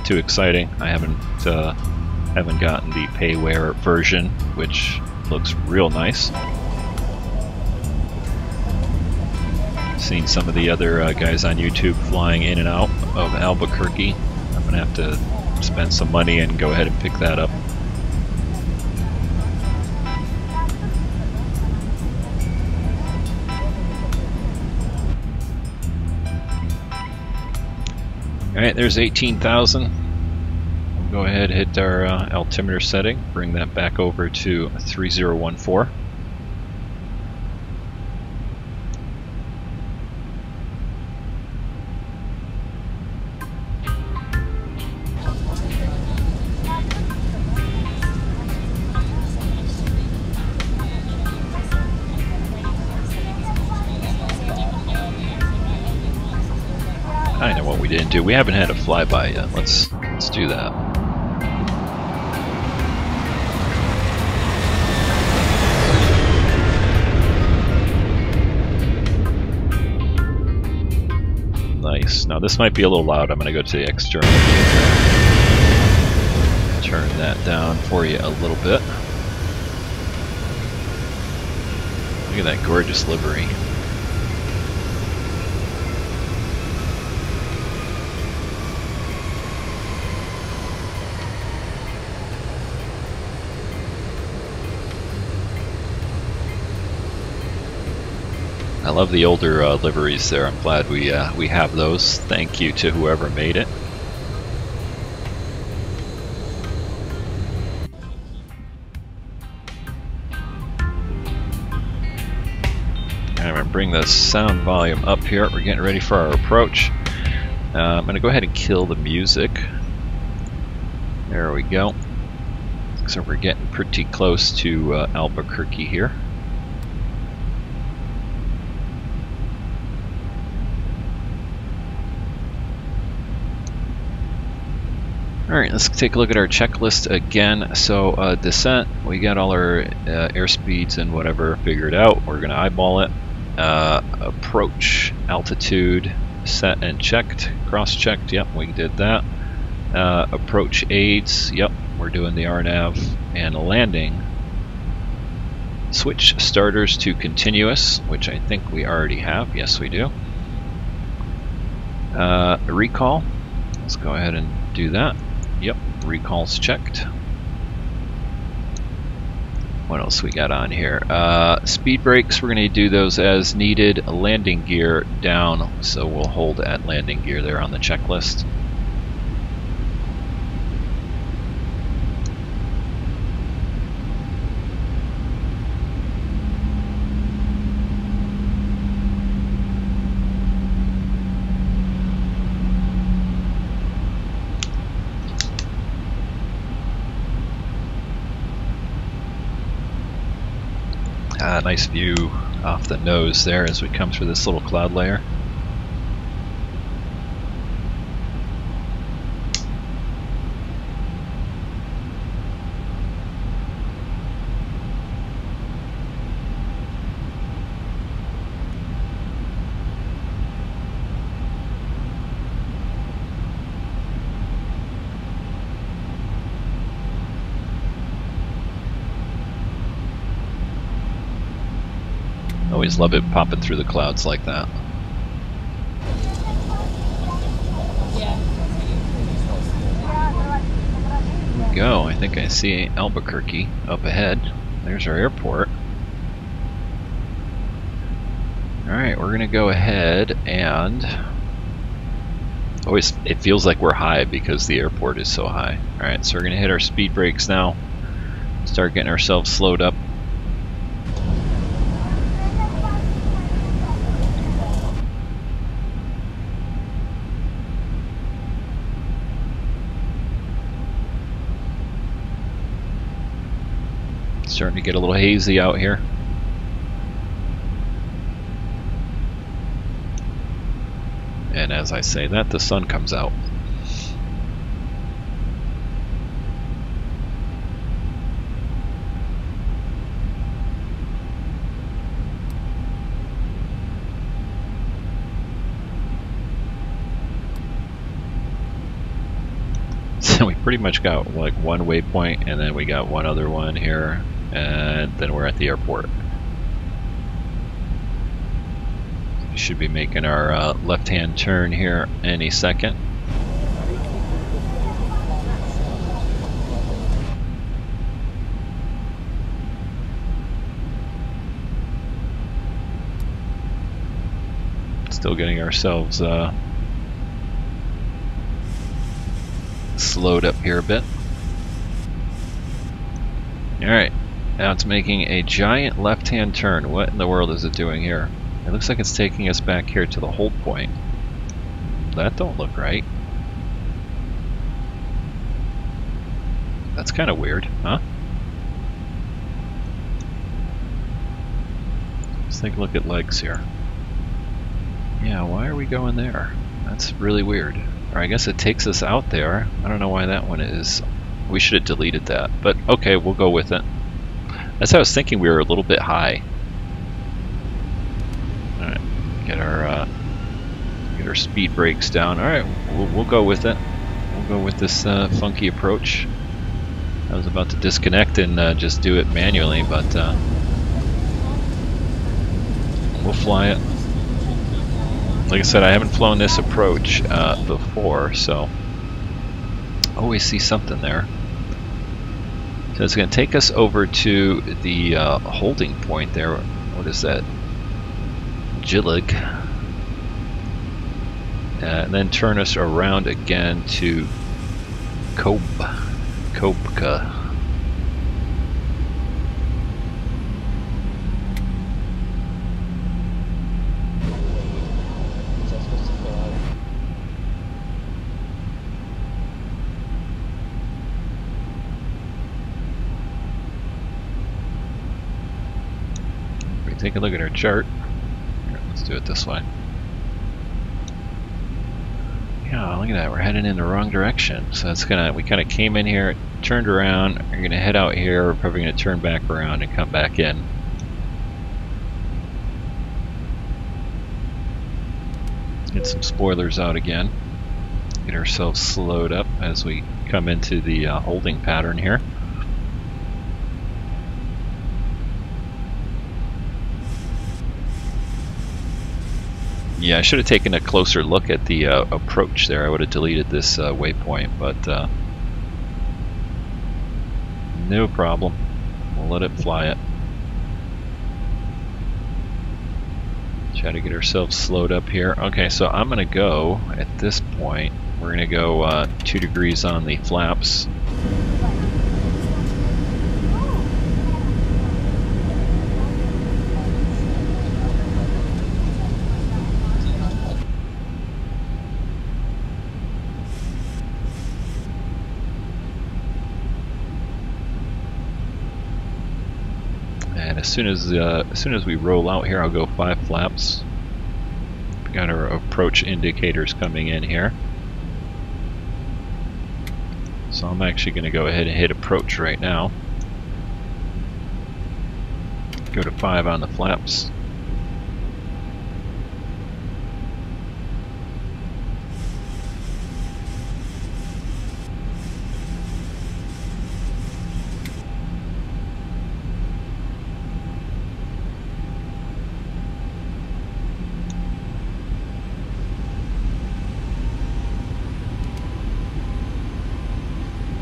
too exciting. I haven't gotten the payware version, which looks real nice. Seen some of the other guys on YouTube flying in and out of Albuquerque. I'm gonna have to spend some money and go ahead and pick that up. Alright, there's 18,000. We'll go ahead and hit our altimeter setting, bring that back over to 3014. I know what we didn't do. We haven't had a flyby yet. Let's do that. Nice. Now this might be a little loud. I'm going to go to the external. Turn that down for you a little bit. Look at that gorgeous livery. I love the older liveries there. I'm glad we have those. Thank you to whoever made it. I'm going to bring the sound volume up here. We're getting ready for our approach. I'm going to go ahead and kill the music. There we go. So we're getting pretty close to Albuquerque here. Alright, let's take a look at our checklist again. So descent, we got all our airspeeds and whatever figured out. We're going to eyeball it. Approach altitude set and checked, cross-checked. Yep, we did that. Approach aids. Yep, we're doing the RNAV. And landing. Switch starters to continuous, which I think we already have. Yes, we do. Recall. Let's go ahead and do that. Yep, recall's checked. What else we got on here? Speed brakes, we're going to do those as needed. Landing gear down, so we'll hold at landing gear there on the checklist. Nice view off the nose there as we come through this little cloud layer. Always love it popping through the clouds like that. Here we go. I think I see Albuquerque up ahead. There's our airport. Alright, we're going to go ahead and... Always, it feels like we're high because the airport is so high. Alright, so we're going to hit our speed brakes now. Start getting ourselves slowed up. Starting to get a little hazy out here. And as I say that, the sun comes out. So we pretty much got like one waypoint, and then we got one other one here. And then we're at the airport. We should be making our left-hand turn here any second. Still getting ourselves slowed up here a bit. Alright. Now it's making a giant left-hand turn. What in the world is it doing here? It looks like it's taking us back here to the hold point. That don't look right. That's kind of weird, huh? Let's take a look at legs here. Yeah, why are we going there? That's really weird. Or I guess it takes us out there. I don't know why that one is. We should have deleted that. But okay, we'll go with it. That's how I was thinking we were a little bit high. Alright, get our speed brakes down. Alright, we'll go with it. We'll go with this funky approach. I was about to disconnect and just do it manually, but we'll fly it. Like I said, I haven't flown this approach before, so always see something there. So it's going to take us over to the holding point there. What is that? Gillig. And then turn us around again to Kobka. Take a look at our chart. Here, let's do it this way. Yeah, look at that. We're heading in the wrong direction. So it's we kind of came in here, turned around. We're gonna head out here. We're probably gonna turn back around and come back in. Get some spoilers out again. Get ourselves slowed up as we come into the holding pattern here. Yeah, I should have taken a closer look at the approach there. I would have deleted this waypoint, but no problem. We'll let it fly it. Try to get ourselves slowed up here. Okay, so I'm going to go, at this point, we're going to go 2 degrees on the flaps. And as soon as we roll out here, I'll go 5 flaps. We've got our approach indicators coming in here. So I'm actually going to go ahead and hit approach right now. Go to 5 on the flaps.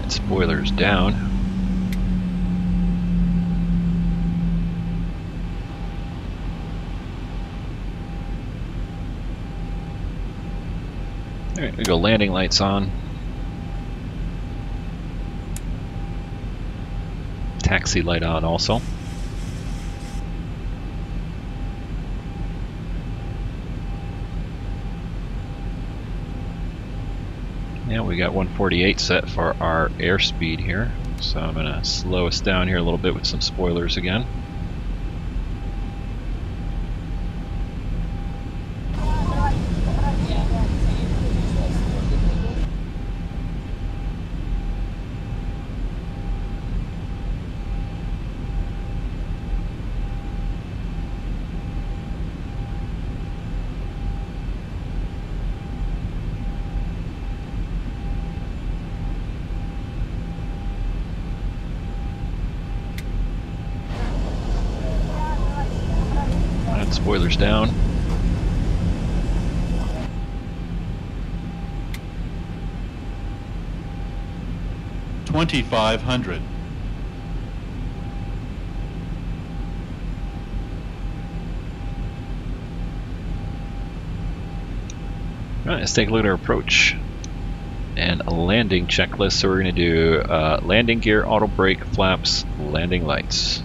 Spoilers down. Alright, we go landing lights on. Taxi light on also. And we got 148 set for our airspeed here. So I'm going to slow us down here a little bit with some spoilers again. Spoilers down. $2,500. Alright, let's take a look at our approach and a landing checklist. So we're going to do landing gear, auto brake, flaps, landing lights.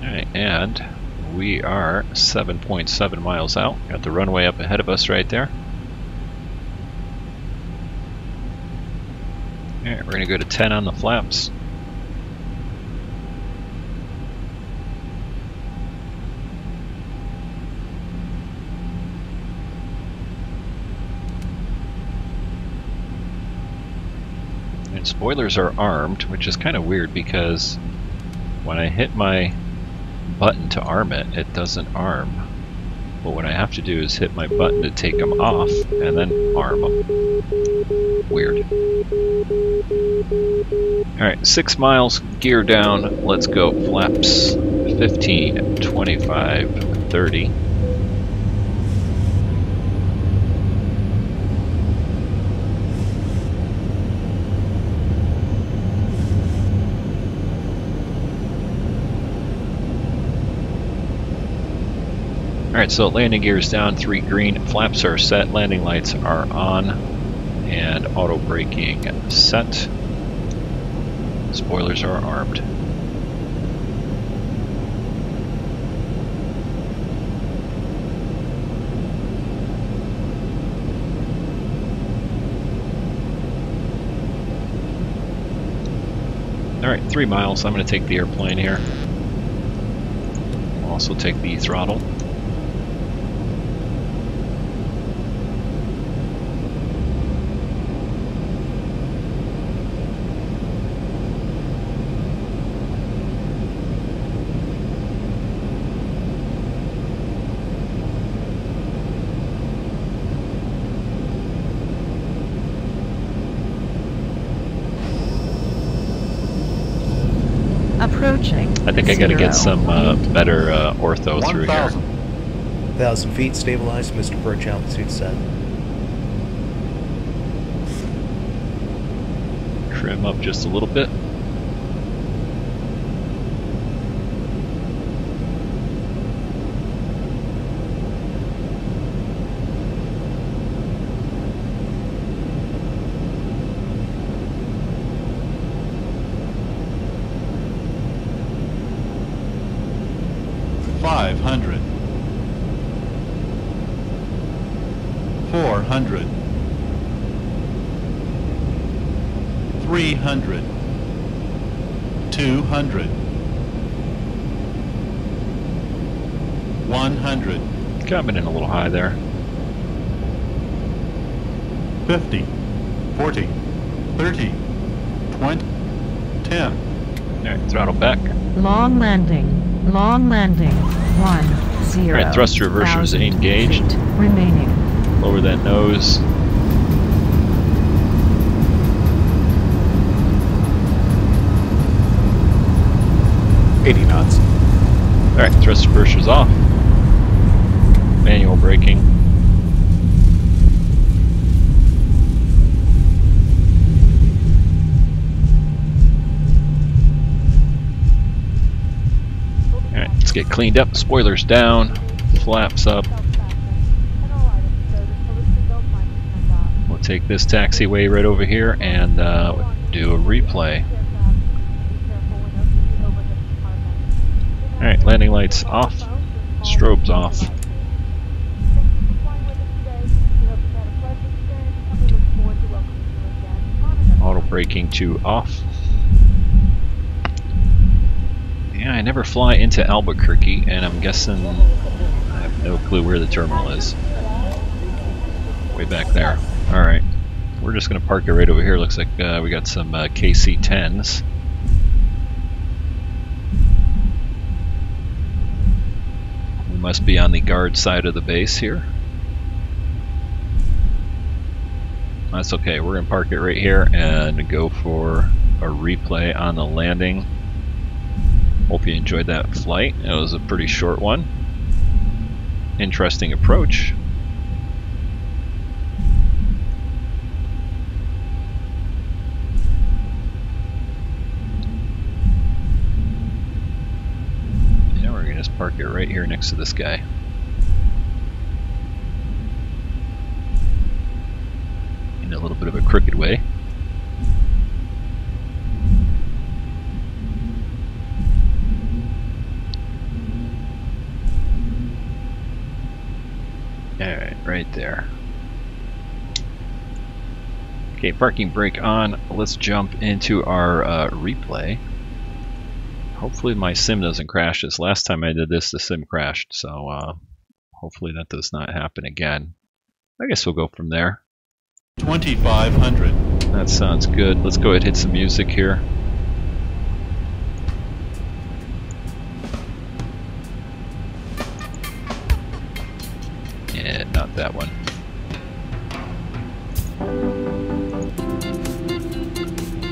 Alright, and we are 7.7 miles out. Got the runway up ahead of us right there. Alright, we're going to go to 10 on the flaps. And spoilers are armed, which is kind of weird because when I hit my button to arm it, it doesn't arm. But what I have to do is hit my button to take them off and then arm them. Weird. Alright, 6 miles, gear down, let's go. Flaps 15, 25, 30. Alright, so landing gear is down, 3 green, flaps are set, landing lights are on, and auto braking set. Spoilers are armed. Alright, 3 miles, I'm going to take the airplane here. I'll also take the throttle. Approaching. I think I gotta get some better ortho through here. 1,000 feet, stabilized, Mr. Perch, altitude set. Trim up just a little bit. $500. $400. $300. $200. $100. Coming in a little high there. 50. 40. 30. 20. 10. Alright, throttle back. Long landing. Long landing. 10. Alright, thrust reversers engaged. Remaining. Lower that nose. $80 knots. Alright, thrust reversers off. Manual braking. Alright, let's get cleaned up. Spoilers down. Flaps up. We'll take this taxiway right over here and do a replay. Alright, landing lights off. Strobes off. Auto braking to off. Yeah, I never fly into Albuquerque, and I'm guessing I have no clue where the terminal is. Way back there. Alright, we're just going to park it right over here. Looks like we got some KC-10s. We must be on the guard side of the base here. That's okay, we're going to park it right here and go for a replay on the landing. Hope you enjoyed that flight. It was a pretty short one. Interesting approach. Now we're going to just park it right here next to this guy. In a little bit of a crooked way. Alright, right there. Okay, parking brake on. Let's jump into our replay. Hopefully my sim doesn't crash. This last time I did this, the sim crashed, so hopefully that does not happen again. I guess we'll go from there. 2,500. That sounds good. Let's go ahead and hit some music here. Yeah, not that one.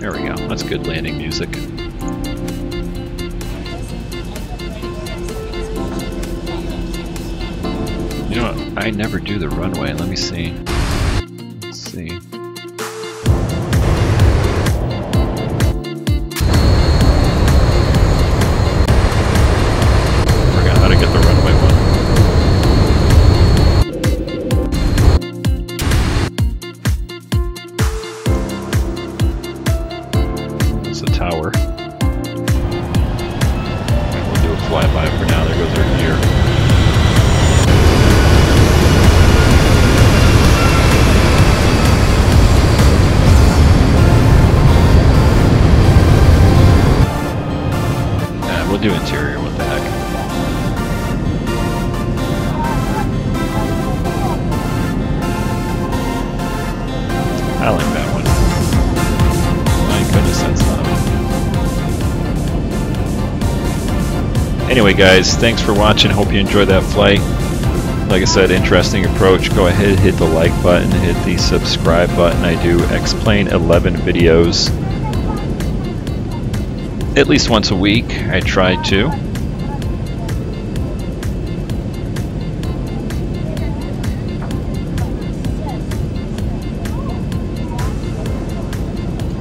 There we go. That's good landing music. You know what? I never do the runway. Let me see. Let's see. Forgot how to get the runway one. That's a tower. And we'll do a flyby for now. There goes our gear. We'll do interior, what the heck. I like that one. My goodness, that's loud. Anyway guys, thanks for watching. Hope you enjoyed that flight. Like I said, interesting approach. Go ahead, hit the like button, hit the subscribe button. I do X-Plane 11 videos. at least once a week. I try to.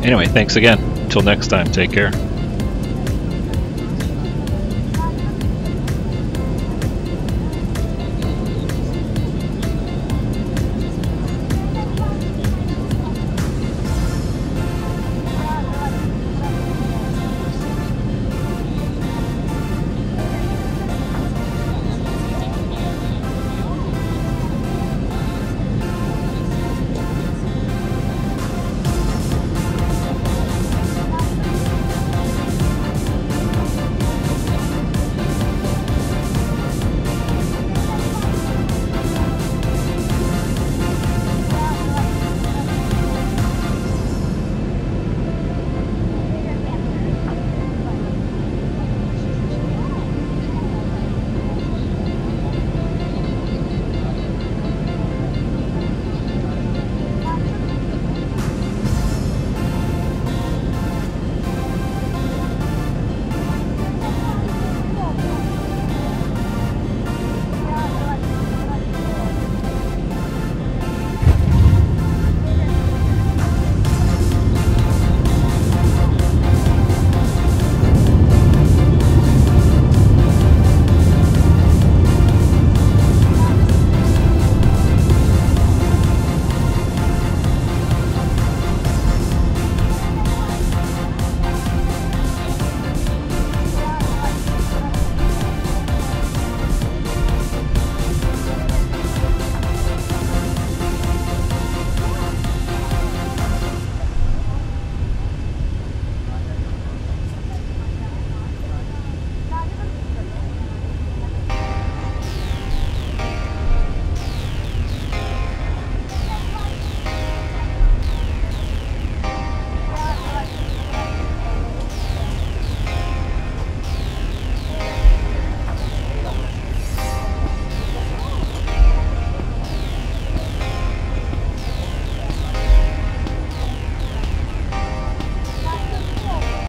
Anyway, thanks again. Until next time, take care.